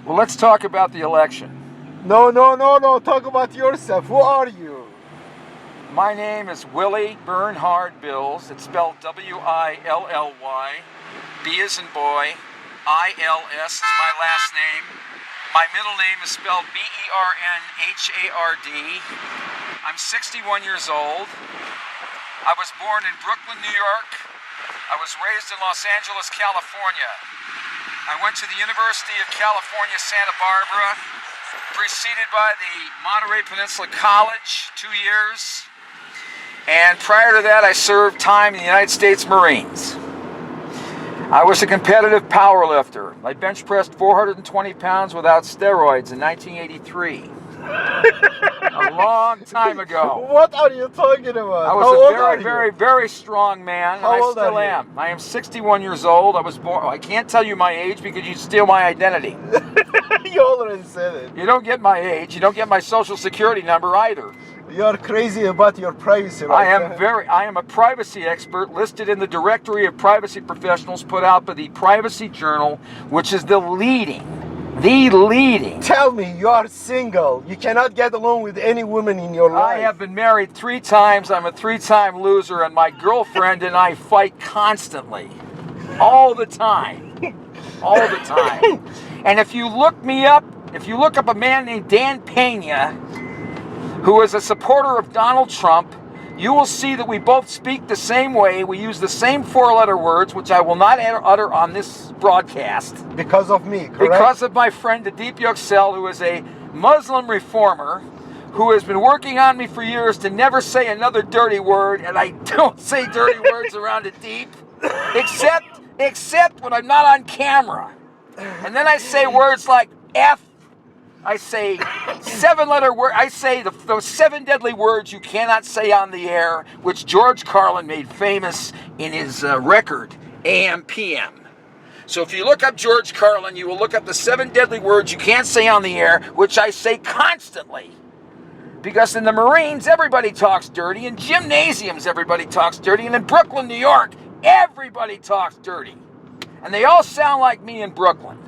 Well, let's talk about the election. No. Talk about yourself. Who are you? My name is Willy Bernhard Bils. It's spelled W-I-L-L-Y. B as in boy. I-L-S is my last name. My middle name is spelled B-E-R-N-H-A-R-D. I'm 61 years old. I was born in Brooklyn, New York. I was raised in Los Angeles, California. I went to the University of California, Santa Barbara, preceded by the Monterey Peninsula College, 2 years. And prior to that, I served time in the United States Marines. I was a competitive power lifter. I bench pressed 420 pounds without steroids in 1983. A long time ago. What are you talking about? I was a very strong man, and I still am. I am 61 years old. I was born. I can't tell you my age because you'd steal my identity. You already said it. You don't get my age. You don't get my social security number either. You're crazy about your privacy, right? I am a privacy expert listed in the Directory of Privacy Professionals put out by the Privacy Journal, which is the leading. Tell me, you are single. You cannot get along with any woman in your life. I have been married 3 times. I'm a 3-time loser, and my girlfriend and I fight constantly. All the time. All the time. And if you look me up, if you look up a man named Dan Pena, who is a supporter of Donald Trump, you will see that we both speak the same way. We use the same 4-letter words, which I will not utter on this broadcast. Because of me, correct? Because of my friend Edip Yuksel, who is a Muslim reformer, who has been working on me for years to never say another dirty word, and I don't say dirty words around Edip, except when I'm not on camera. And then I say words like F. I say 7-letter word. I say those 7 deadly words you cannot say on the air, which George Carlin made famous in his record, AM PM. So if you look up George Carlin, you will look up the 7 deadly words you can't say on the air, which I say constantly. Because in the Marines, everybody talks dirty. In gymnasiums, everybody talks dirty. And in Brooklyn, New York, everybody talks dirty. And they all sound like me in Brooklyn.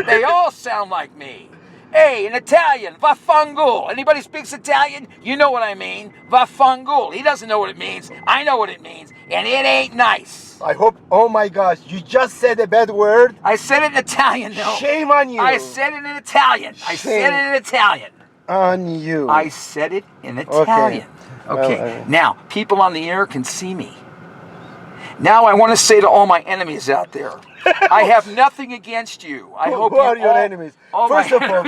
They all sound like me. Hey, in Italian, vaffanculo. Anybody speaks Italian? You know what I mean. Vaffanculo. He doesn't know what it means. I know what it means. And it ain't nice. I hope, oh my gosh, you just said a bad word. I said it in Italian, though. Shame on you. I said it in Italian. I said it in Italian. On you. I said it in Italian. Okay. Well, now, people on the air can see me. Now I want to say to all my enemies out there, I have nothing against you. Who are your enemies? First of all,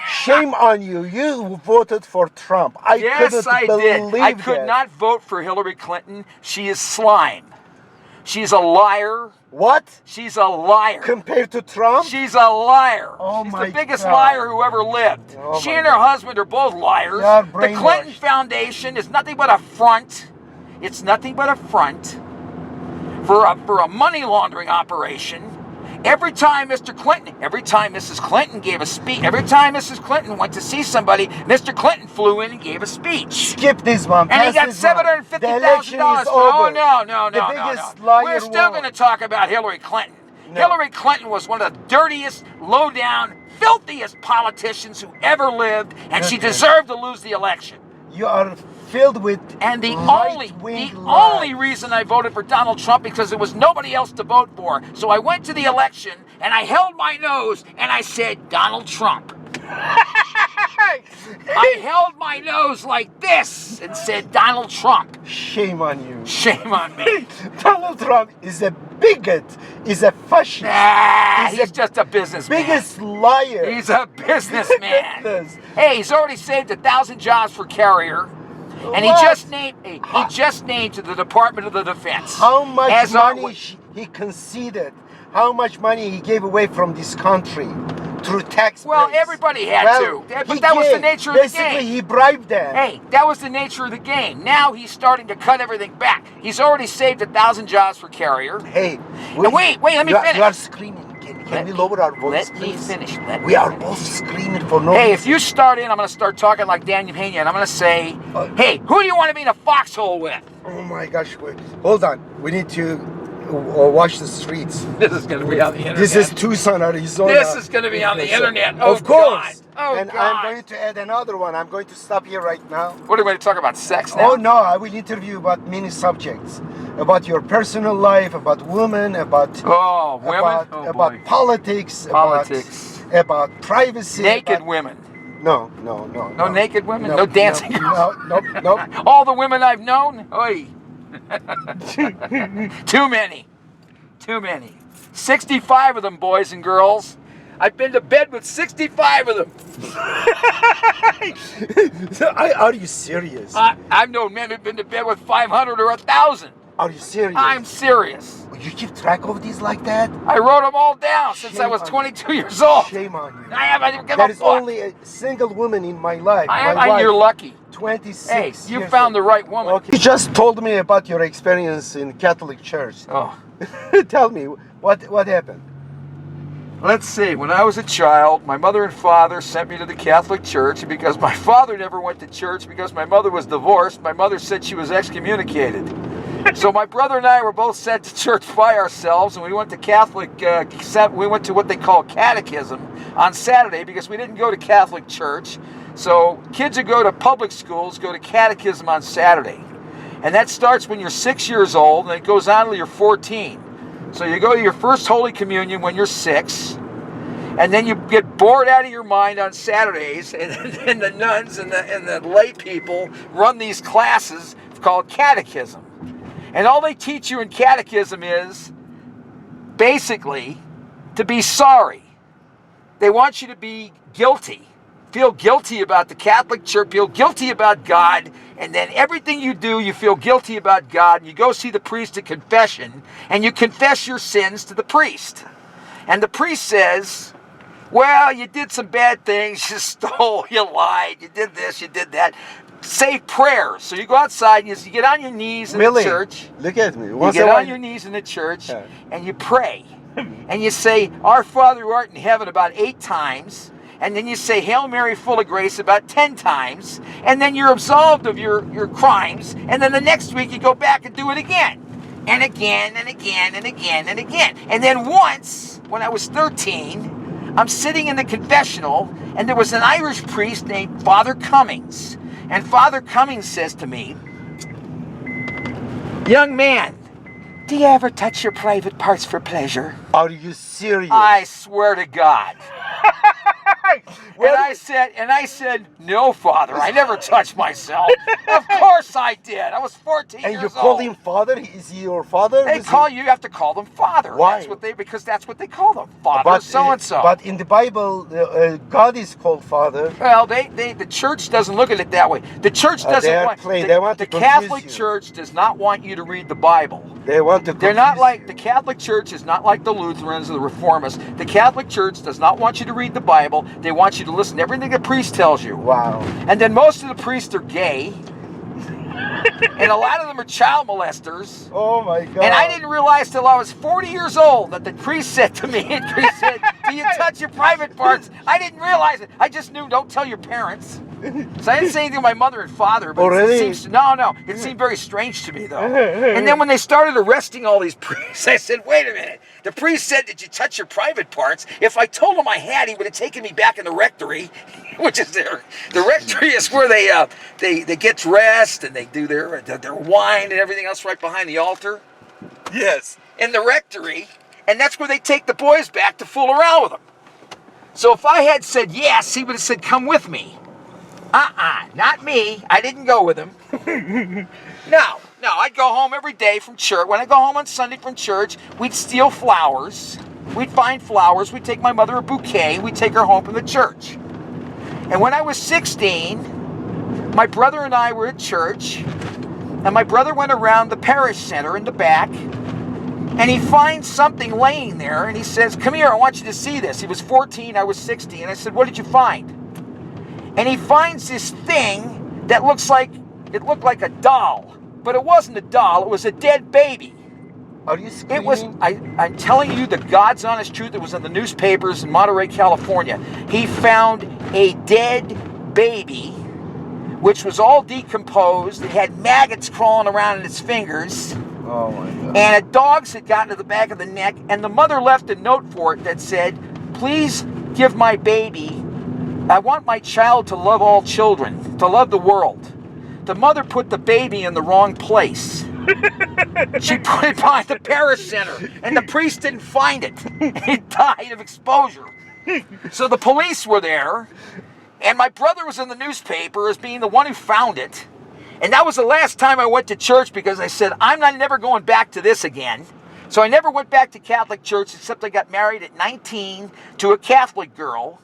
shame on you. You voted for Trump. Yes, I did. I could not vote for Hillary Clinton. She is slime. She's a liar. What? She's a liar. Compared to Trump? She's a liar. Oh She's my the biggest God. liar who ever lived. Oh she and her husband are both liars. The Clinton Foundation is nothing but a front. It's nothing but a front for a money laundering operation. Every time Mrs. Clinton gave a speech, every time Mrs. Clinton went to see somebody, Mr. Clinton flew in and gave a speech. Skip this one. And he got $750,000. Oh, no. We're still going to talk about Hillary Clinton. No. Hillary Clinton was one of the dirtiest, low-down, filthiest politicians who ever lived, and she deserved to lose the election. You are filled with the only reason I voted for Donald Trump because there was nobody else to vote for. So I went to the election and I held my nose and I said Donald Trump. I held my nose like this and said Donald Trump. Shame on you. Shame on me. Donald Trump is a bigot, is a fascist. He's just a businessman. Biggest liar. He's a businessman. Hey, he's already saved 1,000 jobs for Carrier. And he just named to the Department of the Defense. How much money he conceded? How much money he gave away from this country through tax? Well, everybody had to. But that was the nature of the game. Basically, he bribed them. Hey, that was the nature of the game. Now he's starting to cut everything back. He's already saved 1,000 jobs for Carrier. Hey, wait, let me finish. You are screaming. Can we lower our voice, Let me finish. We are both screaming for no reason. Hey, if you start in, I'm going to start talking like Daniel Pena, and I'm going to say, hey, who do you want to be in a foxhole with? Oh my gosh, wait. Hold on. We need to watch the streets. This is going to be on the internet. This is Tucson, Arizona. This is going to be on the internet. Oh, of course. God. Oh, and God. I'm going to add another one. I'm going to stop here right now. What are we going to talk about? Sex now? Oh no, I will interview about many subjects. About your personal life, about women, about women? about politics, Politics. about privacy. Naked about, women. No. No naked women? No, No dancing girls? No. All the women I've known? Oy. Too many. 65 of them, boys and girls. I've been to bed with 65 of them. Are you serious? I've known men who've been to bed with 500 or 1,000. Are you serious? I'm serious. You keep track of these like that? I wrote them all down since I was 22 years old. Shame on you. I haven't given There a is fuck. only a single woman in my life. You're lucky. 26 Hey, you years found the old. right woman. Okay. You just told me about your experience in Catholic Church. Oh. Tell me, what happened? Let's see. When I was a child, my mother and father sent me to the Catholic Church, and because my father never went to church because my mother was divorced, my mother said she was excommunicated. So my brother and I were both sent to church by ourselves, and we went to we went to what they call catechism on Saturday because we didn't go to Catholic church. So kids who go to public schools go to catechism on Saturday. And that starts when you're 6 years old, and it goes on until you're 14. So you go to your first Holy Communion when you're 6, and then you get bored out of your mind on Saturdays, and the nuns and the lay people run these classes called catechism. And all they teach you in catechism is basically to be sorry. They want you to be guilty. Feel guilty about the Catholic Church, feel guilty about God, and then everything you do, you feel guilty about God, and you go see the priest at confession, and you confess your sins to the priest. And the priest says, well, you did some bad things, you stole, you lied, you did this, you did that. Say prayers. So you go outside and you get on your knees in the church. Look at me. You get on your knees in the church and you pray. And you say, Our Father who art in heaven about 8 times. And then you say, Hail Mary, full of grace about 10 times. And then you're absolved of your crimes. And then the next week you go back and do it again. And again, and again, and again, and again. And then once, when I was 13, I'm sitting in the confessional, and there was an Irish priest named Father Cummings. And Father Cummings says to me, Young man, do you ever touch your private parts for pleasure? Are you serious? I swear to God. And I said, no, Father, I never touched myself. Of course I did. I was 14 years old. And you called him Father? Is he your father? You have to call them Father. Why? Because that's what they call them. Father so-and-so. But in the Bible, God is called Father. Well, the church doesn't look at it that way. The church doesn't want... The Catholic Church does not want you to read the Bible. They want to They're not like... The Catholic Church is not like the Lutherans or the Reformists. The Catholic Church does not want you to read the Bible. They want you to listen to everything the priest tells you. Wow. And then most of the priests are gay. And a lot of them are child molesters. Oh my God. And I didn't realize till I was 40 years old that the priest said to me, do you touch your private parts? I didn't realize it. I just knew, don't tell your parents. So I didn't say anything to my mother and father, but it seemed very strange to me though. And then when they started arresting all these priests, I said, wait a minute. The priest said, did you touch your private parts? If I told him I had, he would have taken me back in the rectory, which is the rectory is where they get dressed and they do their wine and everything else right behind the altar. Yes. In the rectory, and that's where they take the boys back to fool around with them. So if I had said yes, he would have said, come with me. Not me. I didn't go with him. No, I'd go home every day from church. When I go home on Sunday from church, we'd steal flowers. We'd find flowers. We'd take my mother a bouquet. We'd take her home from the church. And when I was 16, my brother and I were at church, and my brother went around the parish center in the back, and he finds something laying there, and he says, come here, I want you to see this. He was 14, I was 16, and I said, what did you find? And he finds this thing that looked like a doll, but it wasn't a doll, it was a dead baby. Are you screaming? It was, I'm telling you the God's honest truth, it was in the newspapers in Monterey, California. He found a dead baby, which was all decomposed. It had maggots crawling around in its fingers. Oh my God. And a dogs had gotten to the back of the neck, and the mother left a note for it that said, "Please give my baby. I want my child to love all children, to love the world." The mother put the baby in the wrong place. She put it behind the parish center, and the priest didn't find it. It died of exposure. So the police were there, and my brother was in the newspaper as being the one who found it. And that was the last time I went to church, because I said, I'm not never going back to this again. So I never went back to Catholic church, except I got married at 19 to a Catholic girl.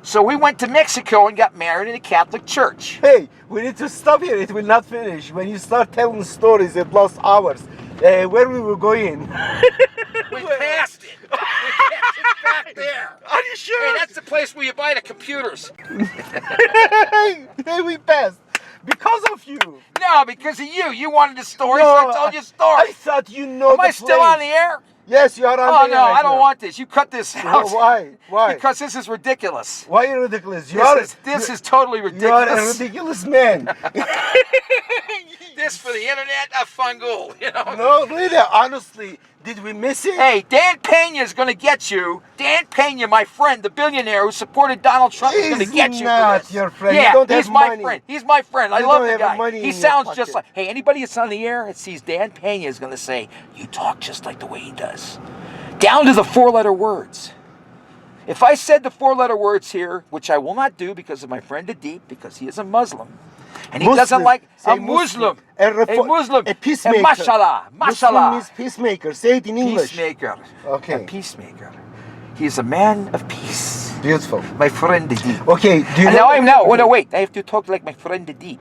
So we went to Mexico and got married in a Catholic church. Hey, we need to stop here. It will not finish. When you start telling stories, it lost hours. Where we were going? We passed it. We passed it back there. Are you sure? Hey, that's the place where you buy the computers. Hey, we passed. Because of you. No, because of you. You wanted the story, No, so I told you a story. I thought you know Am I still on the air? Yes, you are on Oh, the no, air. I don't want this. You cut this out. Why? Why? Because this is ridiculous. Why are you ridiculous? This is totally You are a ridiculous. ridiculous man. This for the internet, a fungal, you know? No, really, honestly, did we miss it? Hey, Dan Pena is going to get you. Dan Pena, my friend, the billionaire who supported Donald Trump, is going to get you not for this. your friend. Yeah, You don't he's have my money. friend. He's my friend. I You love don't the have guy. money He in your sounds pocket. just like, hey, anybody that's on the air that sees Dan Pena is going to say, you talk just like the way he does. Down to the four-letter words. If I said the four-letter words here, which I will not do because of my friend Edip, because he is a Muslim, and he doesn't like Say a Muslim, a peacemaker. and mashallah, Muslim mashallah. means peacemaker. Say it in English. Peacemaker. Okay. A peacemaker. He is a man of peace. Beautiful. My friend Edip. Okay, do you And know? now wait. I have to talk like my friend Edip.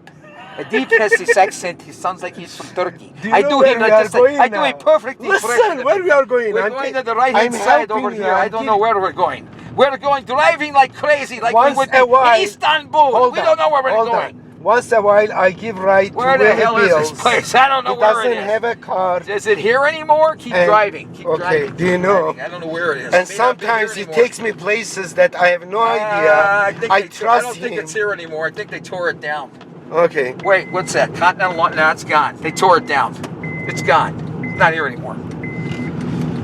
Edip has this accent. He sounds like he's from Turkey. Do you know where we are going I do now? a perfect Listen, impression. where we are going? We're going to the right-hand side over here. I don't know where we're going. We're going driving like crazy, like we would be in Istanbul. We don't know where we're going. Once a while, I give right Where to the Willy hell is Bils. this place? I don't know He where it doesn't is. have a car. Is it here anymore? Keep And- driving. Keep okay, driving. do you know? I don't know where it is. And It may not be sometimes here he anymore. takes me places that I have no idea. I trust don't think him. it's here anymore. I think they tore it down. Okay. Wait, what's that? Continental Lawn? No, it's gone. They tore it down. It's gone. It's not here anymore.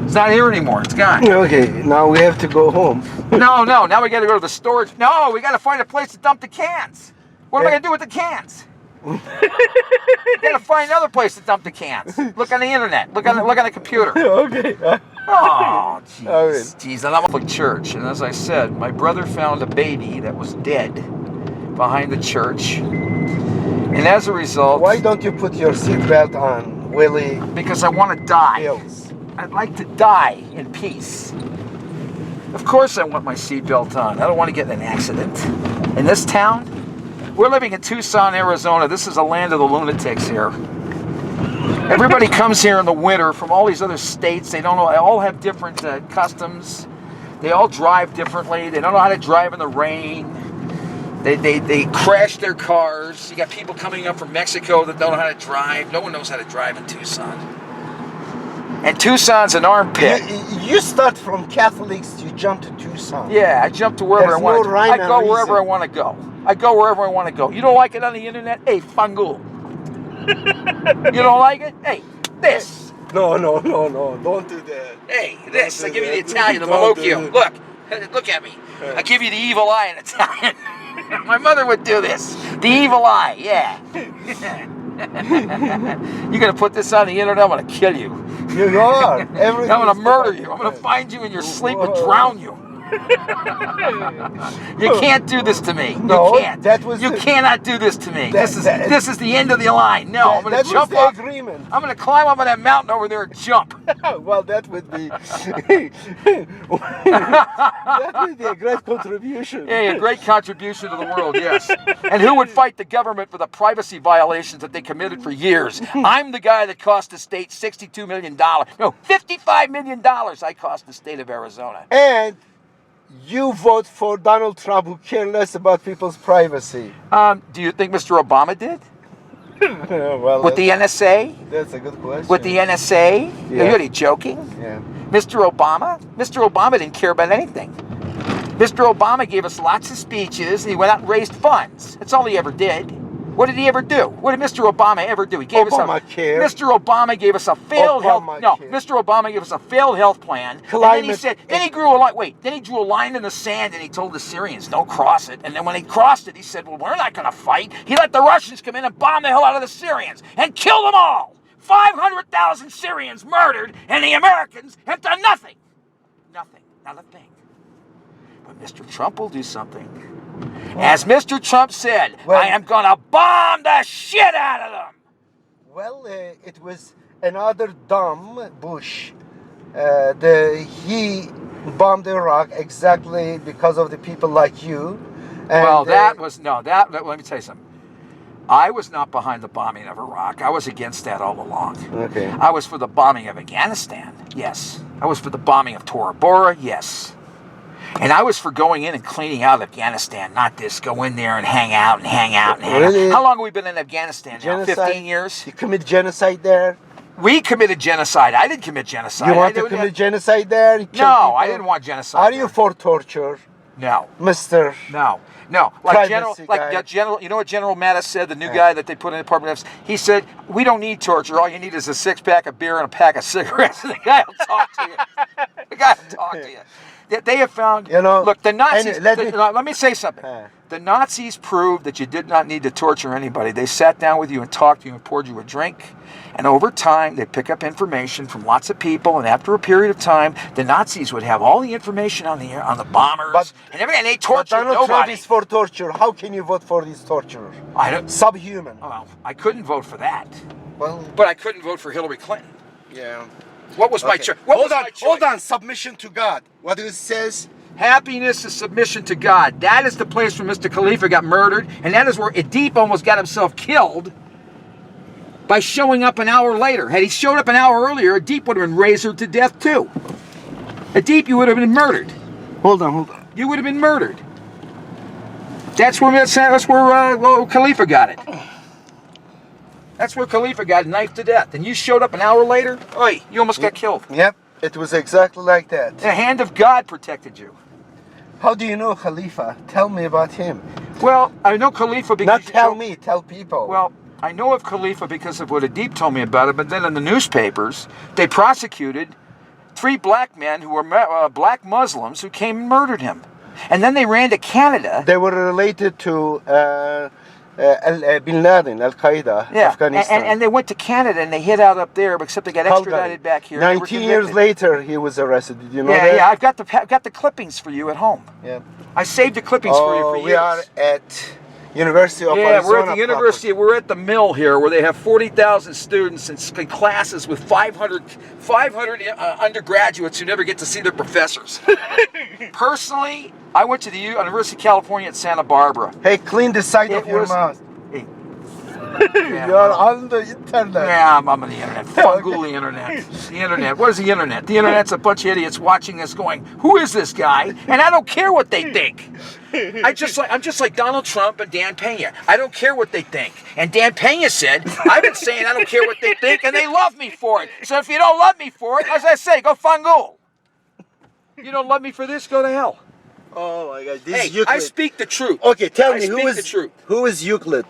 It's not here anymore. It's gone. Okay, now we have to go home. No. Now we got to go to the storage. No, we got to find a place to dump the cans. What am I going to do with the cans? We got to find another place to dump the cans. Look on the internet. Look on the computer. Okay. Oh, jeez. Alright. Jeez, and I'm at church, and as I said, my brother found a baby that was dead behind the church. And as a result... Why don't you put your seatbelt on, Willy? Because I want to die. Bils? I'd like to die in peace. Of course I want my seatbelt on. I don't want to get in an accident. In this town, we're living in Tucson, Arizona. This is a land of the lunatics here. Everybody comes here in the winter from all these other states. They all have different customs. They all drive differently. They don't know how to drive in the rain. They crash their cars. You got people coming up from Mexico that don't know how to drive. No one knows how to drive in Tucson. And Tucson's an armpit. You start from Catholics, you jump to Tucson. Yeah, I jump to wherever There's I want no to. rhyme I and go wherever I reason. want to go. I go wherever I want to go. You don't like it on the internet? Hey, fangul. You don't like it? Hey, this. No, don't do that. Hey, this. I do give you the that. Italian, the Don't do Malocchio. Look at me. I give you the evil eye in Italian. My mother would do this. The evil eye, yeah. You're going to put this on the internet, I'm going to kill you. You are. I'm going to murder you. I'm going to find you in your sleep and drown you. You can't do this to me. No, you can't. You cannot do this to me. This is the end of the line. No, I'm going to jump off. off. I'm going to climb up on that mountain over there and jump. Well, that would be a great contribution. Yeah, a great contribution to the world, yes. And who would fight the government for the privacy violations that they committed for years? I'm the guy that cost the state $62 million. No, $55 million I cost the state of Arizona. And you vote for Donald Trump, who cares less about people's privacy. Do you think Mr. Obama did? Well, With the NSA? That's a good question. With the NSA? Yeah. Are you really joking? Yeah. Mr. Obama didn't care about anything. Mr. Obama gave us lots of speeches, and he went out and raised funds. That's all he ever did. What did he ever do? What did Mr. Obama ever do? He gave Obamacare. us Mr. Obama gave us a failed health. No, Mr. Obama gave us a failed health plan. And then he said. Then he drew a line. Wait. Then he drew a line in the sand and he told the Syrians, "Don't cross it." And then when he crossed it, he said, "Well, we're not going to fight." He let the Russians come in and bomb the hell out of the Syrians and kill them all. 500,000 Syrians murdered, and the Americans have done nothing. Nothing. Not a thing. But Mr. Trump will do something. As Mr. Trump said, I am going to bomb the shit out of them. Well, it was another dumb Bush. He bombed Iraq exactly because of the people like you. And, well, let me tell you something. I was not behind the bombing of Iraq. I was against that all along. Okay. I was for the bombing of Afghanistan. Yes. I was for the bombing of Tora Bora. Yes. And I was for going in and cleaning out Afghanistan, not this go in there and hang out and hang out and hang out. How long have we been in Afghanistan now? 15 years? You commit genocide there? We committed genocide. I didn't commit genocide. You want to commit genocide there? No, I didn't want genocide. Are you for torture? No. Mr. No. Like General, you know what General Mattis said, the new guy that they put in the Department of Defense? He said, "We don't need torture. All you need is a 6-pack of beer and a pack of cigarettes." The guy will talk to you. The guy will talk to you. They have found, look, the Nazis, let me say something. The Nazis proved that you did not need to torture anybody. They sat down with you and talked to you and poured you a drink. And over time, they'd pick up information from lots of people. And after a period of time, the Nazis would have all the information on the bombers and everything. And they tortured nobody. Donald Trump is for torture. How can you vote for these torturers? Subhuman. Well, I couldn't vote for that. Well, but I couldn't vote for Hillary Clinton. Yeah. What was my choice? Hold on. Submission to God. What it says? Happiness is submission to God. That is the place where Mr. Khalifa got murdered, and that is where Edip almost got himself killed by showing up an hour later. Had he showed up an hour earlier, Edip would have been razored to death too. Edip, you would have been murdered. Hold on. You would have been murdered. That's where Khalifa got it. That's where Khalifa got knifed to death. And you showed up an hour later? Oi, you almost got killed. Yep, it was exactly like that. The hand of God protected you. How do you know Khalifa? Tell me about him. Well, I know Khalifa because... Not tell me, tell people. Well, I know of Khalifa because of what Edip told me about it, but then in the newspapers, they prosecuted 3 black men who were black Muslims who came and murdered him. And then they ran to Canada. They were related to Bin Laden, Al-Qaeda, Afghanistan. And they went to Canada and they hid out up there, except they got extradited back here. 19 years later, he was arrested. Did you know that? Yeah, I've got the clippings for you at home. Yeah. I saved the clippings for you for years. We are at University of Arizona. We're at the university. We're at the mill here, where they have 40,000 students in classes with 500 undergraduates who never get to see their professors. Personally, I went to the University of California at Santa Barbara. Hey, clean the side of your mouth. Hey. You're on the internet. Yeah, I'm on the internet. Funguli internet. The internet. What is the internet? The internet's a bunch of idiots watching this going, who is this guy? And I don't care what they think. I'm just like Donald Trump and Dan Pena. I don't care what they think. And Dan Pena said, I've been saying I don't care what they think, and they love me for it. So if you don't love me for it, as I say, go fungul. You don't love me for this, go to hell. Oh my God. This is Euclid. I speak the truth. Okay, tell me, who is Euclid?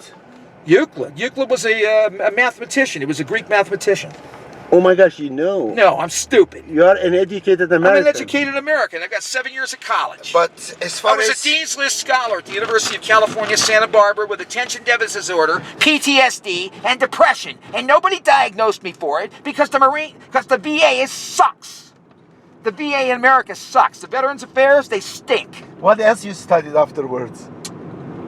Euclid was a mathematician. He was a Greek mathematician. Oh my gosh, you know. No, I'm stupid. You are an educated American. I'm an educated American. I got 7 years of college. But as far as... I was a Dean's List scholar at the University of California, Santa Barbara, with attention deficit disorder, PTSD, and depression. And nobody diagnosed me for it because the VA sucks. The VA in America sucks. The Veterans Affairs, they stink. What else you studied afterwards?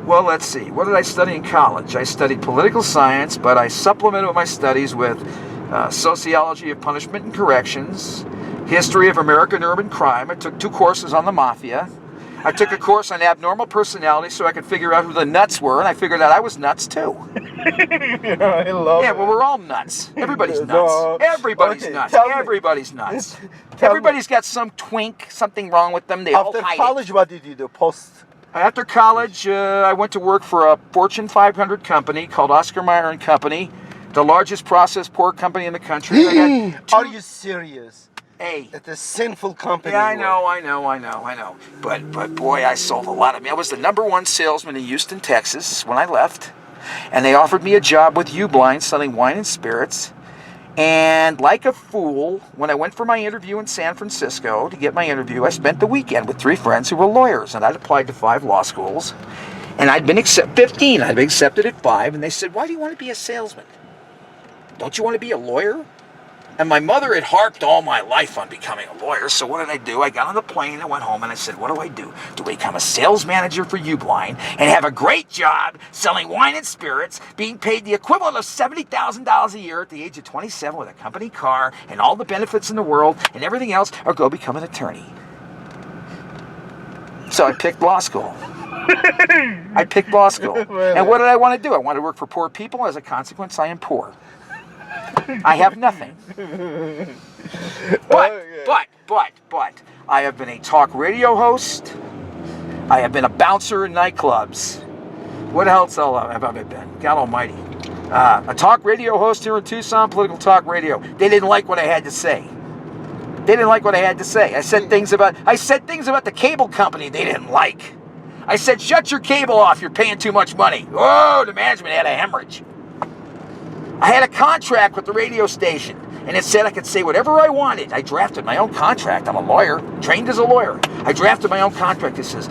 Well, let's see. What did I study in college? I studied political science, but I supplemented my studies with sociology of punishment and corrections, history of American urban crime. I took 2 courses on the mafia. I took a course on abnormal personality so I could figure out who the nuts were, and I figured out I was nuts too. I love it. Well, we're all nuts. Everybody's nuts. No. Everybody's nuts. Everybody's nuts. Everybody's got some twink, something wrong with them. They all hide it. After college, what did you do? After college, I went to work for a Fortune 500 company called Oscar Mayer & Company, the largest processed pork company in the country. Are you serious? Hey. It's a sinful company. Yeah, I know. But boy, I sold a lot of meat. I was the #1 salesman in Houston, Texas when I left. And they offered me a job with Uline selling wine and spirits. And like a fool, when I went for my interview in San Francisco to get my interview, I spent the weekend with 3 friends who were lawyers. And I'd applied to 5 law schools. And I'd been 15. I'd been accepted at 5. And they said, why do you want to be a salesman? Don't you want to be a lawyer? And my mother had harped all my life on becoming a lawyer, so what did I do? I got on the plane and went home and I said, what do I do? Do I become a sales manager for Uline and have a great job selling wine and spirits, being paid the equivalent of $70,000 a year at the age of 27 with a company car and all the benefits in the world and everything else, or go become an attorney? So I picked law school. I picked law school. And what did I want to do? I wanted to work for poor people. As a consequence, I am poor. I have nothing. But, I have been a talk radio host. I have been a bouncer in nightclubs. What else have I been? God almighty. A talk radio host here in Tucson, political talk radio. They didn't like what I had to say. I said things about the cable company they didn't like. I said, shut your cable off, you're paying too much money. Oh, the management had a hemorrhage. I had a contract with the radio station, and it said I could say whatever I wanted. I drafted my own contract. I'm a lawyer, trained as a lawyer. I drafted my own contract. It says,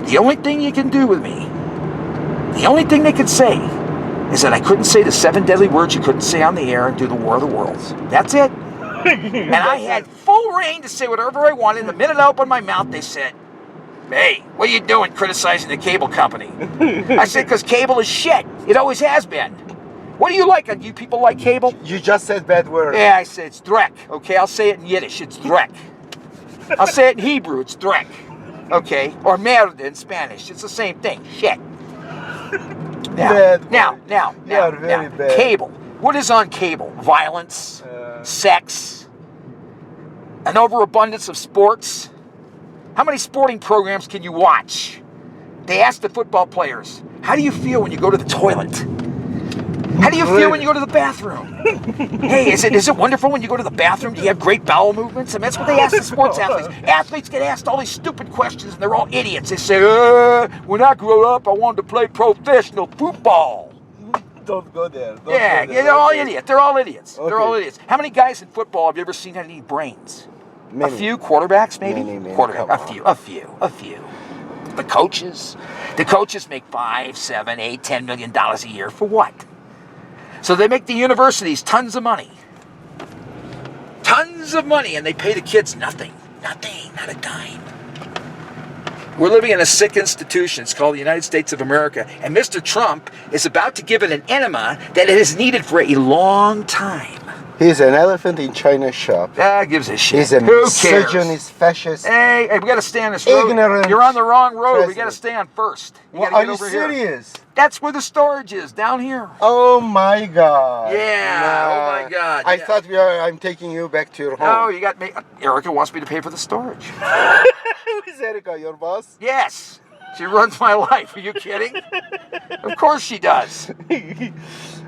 the only thing you can do with me, the only thing they could say, is that I couldn't say the 7 deadly words you couldn't say on the air and do the War of the Worlds. That's it. And I had full reign to say whatever I wanted. The minute I opened my mouth, they said, hey, what are you doing criticizing the cable company? I said, because cable is shit. It always has been. What do you like? Do you people like cable? You just said bad words. Yeah, I said it's drek. Okay, I'll say it in Yiddish. It's drek. I'll say it in Hebrew. It's drek. Okay, or merda in Spanish. It's the same thing. Shit. Now, bad. Cable. What is on cable? Violence, sex, an overabundance of sports. How many sporting programs can you watch? They ask the football players, how do you feel when you go to the toilet? How do you feel when you go to the bathroom? Hey, is it wonderful when you go to the bathroom? Do you have great bowel movements? I mean, that's what they ask the sports athletes. Athletes get asked all these stupid questions, and they're all idiots. They say, when I grow up, I wanted to play professional football. Don't go there. They're all idiots. They're all idiots. Okay. They're all idiots. How many guys in football have you ever seen had any brains? Many. A few quarterbacks, maybe? Many. A few. The coaches make $5, $7, $8, $10 million a year for what? So they make the universities tons of money. Tons of money, and they pay the kids nothing. Nothing, not a dime. We're living in a sick institution. It's called the United States of America. And Mr. Trump is about to give it an enema that it has needed for a long time. He's an elephant in China's shop. Gives a shit. He's a misogynist, fascist. Hey, we got to stay on this road. Ignorant. You're on the wrong road. President. We got to stay on first. Are you serious? That's where the storage is, down here. Oh my God. Yeah. Oh my God. I thought I'm taking you back to your home. No, you got me. Erica wants me to pay for the storage. Who is Erica, your boss? Yes. She runs my life. Are you kidding? Of course she does.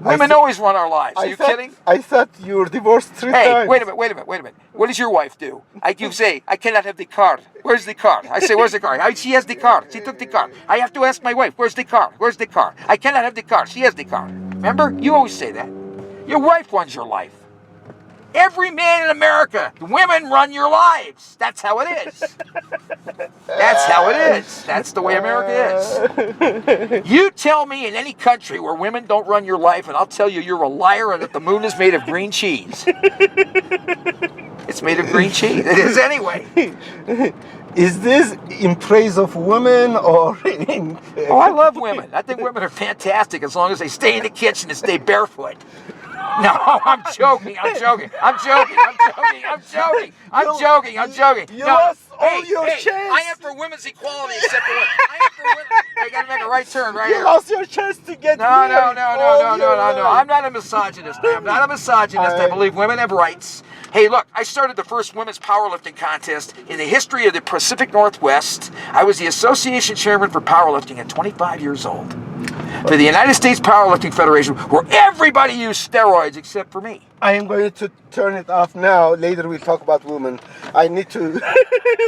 Women always run our lives. Are you kidding? I thought you were divorced 3 times. Hey, wait a minute. What does your wife do? You say, I cannot have the car. Where's the car? I say, where's the car? She has the car. She took the car. I have to ask my wife, where's the car? Where's the car? I cannot have the car. She has the car. Remember? You always say that. Your wife runs your life. Every man in America, women run your lives. That's how it is. That's how it is. That's the way America is. You tell me in any country where women don't run your life, and I'll tell you you're a liar and that the moon is made of green cheese. It's made of green cheese. It is anyway. Is this in praise of women or in... Oh, I love women. I think women are fantastic as long as they stay in the kitchen and stay barefoot. No, I'm joking. You lost all your chance. I am for women's equality except for women. I got to make a right turn right here. You lost your chance to get No. I'm not a misogynist. I believe women have rights. Hey, look, I started the first women's powerlifting contest in the history of the Pacific Northwest. I was the association chairman for powerlifting at 25 years old. for the United States Powerlifting Federation, where everybody used steroids except for me. I am going to turn it off now. Later we'll talk about women. I need to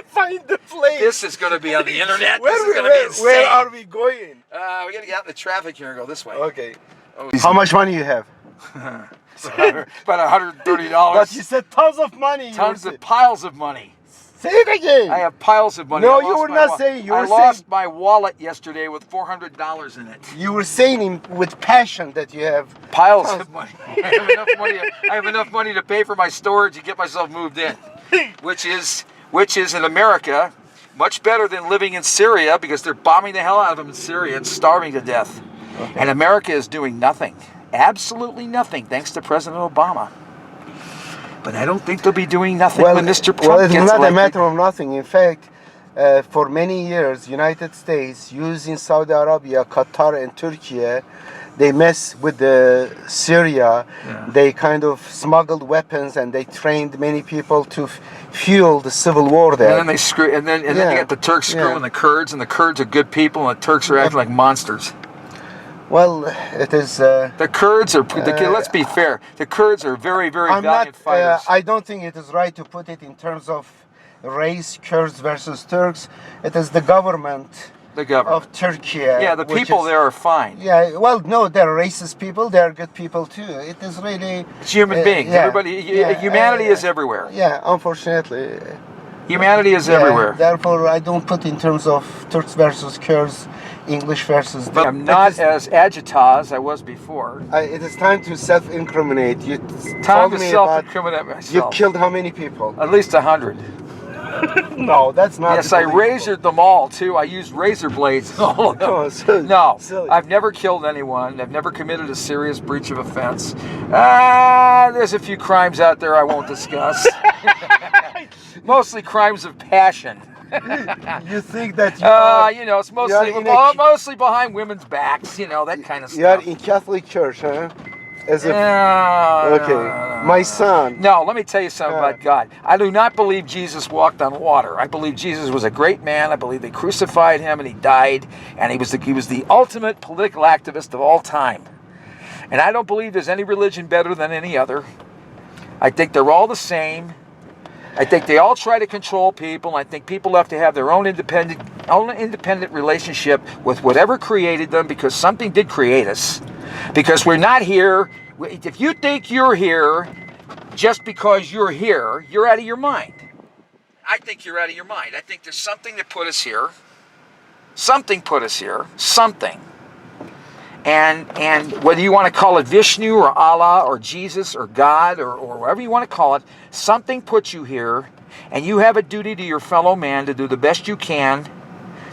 find the place. This is going to be on the internet. Where, This is going to be insane. where are we going? We got to get out in the traffic here and go this way. Okay. Oh, How much money you have? about $130. But you said tons of money. Tons of piles of money. Say it again. I have piles of money. No, I you lost were my not wa- saying. You I were lost saying. my wallet yesterday with $400 in it. You were saying with passion that you have Piles of money. I have enough money to pay for my storage and get myself moved in, which is in America much better than living in Syria, because they're bombing the hell out of them in Syria and starving to death. And America is doing nothing, absolutely nothing, thanks to President Obama. But I don't think they'll be doing nothing when Mr. Trump well, it's gets not elected. a matter of nothing. In fact, for many years, United States, using Saudi Arabia, Qatar, and Turkey, they mess with the Syria. Yeah. They kind of smuggled weapons and they trained many people to fuel the civil war there. And then they screw, and then you got the Turks screwing the Kurds, and the Kurds are good people, and the Turks are acting like monsters. Well, it is. The Kurds are. Let's be fair. The Kurds are very, very valiant fighters. I don't think it is right to put it in terms of race, Kurds versus Turks. It is the government. The government Of Turkey. Yeah, the people there are fine. Yeah, well, no, they're racist people. They're good people too. It is really. It's human beings. Yeah, Everybody. Humanity is everywhere. Yeah, unfortunately. Humanity is everywhere. Therefore, I don't put in terms of Turks versus Kurds, English versus. But I'm not as agita as I was before. It is time to self-incriminate. You Time told to me self-incriminate about. myself. You killed how many people? At least 100. No, that's not. Yes, I razored them all too. I used razor blades. All of them. Oh, so No, silly. I've never killed anyone. I've never committed a serious breach of offense. There's a few crimes out there I won't discuss. Mostly crimes of passion. You think that you are, you know, it's mostly behind women's backs. You know, that kind of you are stuff. in Catholic Church, huh? As if. No, Okay, my son. No, let me tell you something about God. I do not believe Jesus walked on water. I believe Jesus was a great man. I believe they crucified him and he died, and he was the ultimate political activist of all time. And I don't believe there's any religion better than any other. I think they're all the same. I think they all try to control people. I think people have to have their own independent relationship with whatever created them, because something did create us. Because we're not here. If you think you're here just because you're here, you're out of your mind. I think you're out of your mind. I think there's something that put us here. Something put us here. Something. And whether you want to call it Vishnu or Allah or Jesus or God or whatever you want to call it, something puts you here, and you have a duty to your fellow man to do the best you can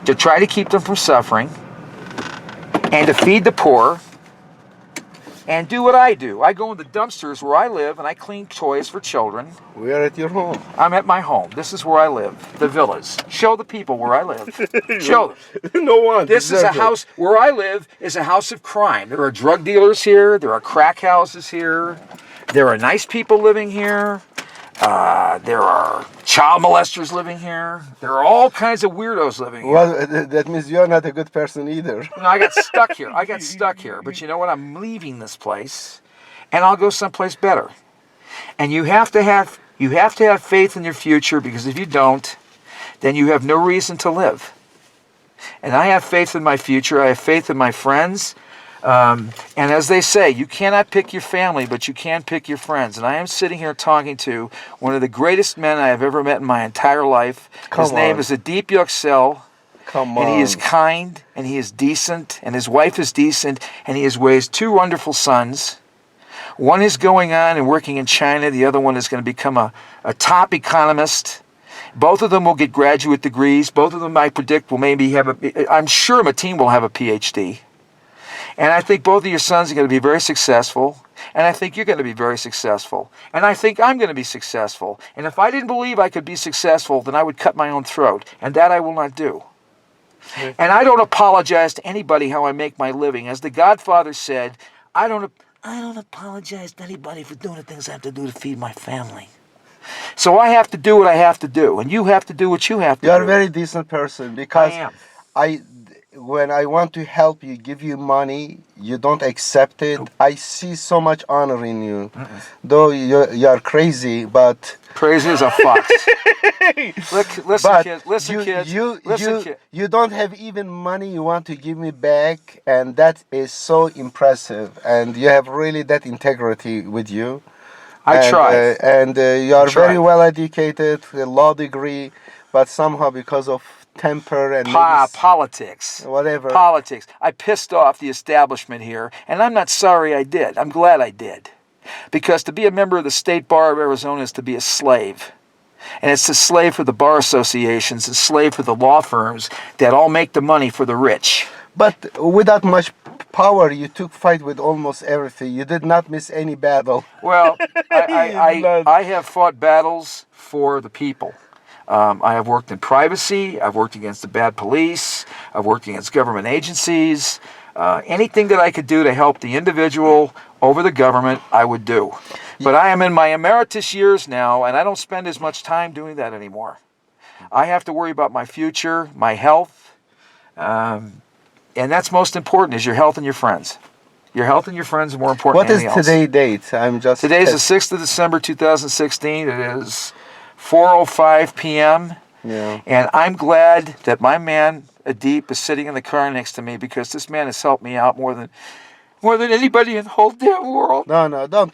to try to keep them from suffering and to feed the poor and do what I do. I go in the dumpsters where I live and I clean toys for children. We are at your home. I'm at my home. This is where I live, the villas. Show the people where I live. Show them. No one. This is a house, where I live is a house of crime. There are drug dealers here. There are crack houses here. There are nice people living here. There are child molesters living here. There are all kinds of weirdos living here. Well, that means you're not a good person either. No, I got stuck here. But you know what? I'm leaving this place, and I'll go someplace better. And you have to have faith in your future, because if you don't, then you have no reason to live. And I have faith in my future. I have faith in my friends. And as they say, you cannot pick your family, but you can pick your friends. And I am sitting here talking to one of the greatest men I have ever met in my entire life. His name is Edip Yuksel. Come on. And he is kind, and he is decent, and his wife is decent, and he has raised two wonderful sons. One is going on and working in China. The other one is going to become a top economist. Both of them will get graduate degrees. Both of them, I predict, will maybe have I'm sure Mateen will have a PhD. And I think both of your sons are going to be very successful. And I think you're going to be very successful. And I think I'm going to be successful. And if I didn't believe I could be successful, then I would cut my own throat. And that I will not do. And I don't apologize to anybody how I make my living. As the Godfather said, I don't apologize to anybody for doing the things I have to do to feed my family. So I have to do what I have to do. And you have to do what you have to do. You're a very decent person, because I am. when I want to help you, give you money, you don't accept it. I see so much honor in you. Though you're crazy, but Crazy as a fox. Listen, but kid. Listen, kids. Listen, kid. you don't have even money you want to give me back, and that is so impressive. And you have really that integrity with you. I try. You are try. very well educated, a law degree, but somehow because of temper and Politics. whatever. Politics. I pissed off the establishment here, and I'm not sorry I did. I'm glad I did. Because to be a member of the State Bar of Arizona is to be a slave. And it's a slave for the bar associations, a slave for the law firms that all make the money for the rich. But without much power, you took fight with almost everything. You did not miss any battle. Well, I have fought battles for the people. I have worked in privacy. I've worked against the bad police. I've worked against government agencies. Anything that I could do to help the individual over the government, I would do. But I am in my emeritus years now, and I don't spend as much time doing that anymore. I have to worry about my future, my health, and that's most important, is your health and your friends. Your health and your friends are more important What than is anything else. today's date? I'm just. Today's the 6th of December, 2016. It is 4:05 p.m. Yeah. And I'm glad that my man, Edip, is sitting in the car next to me, because this man has helped me out more than anybody in the whole damn world. No, don't.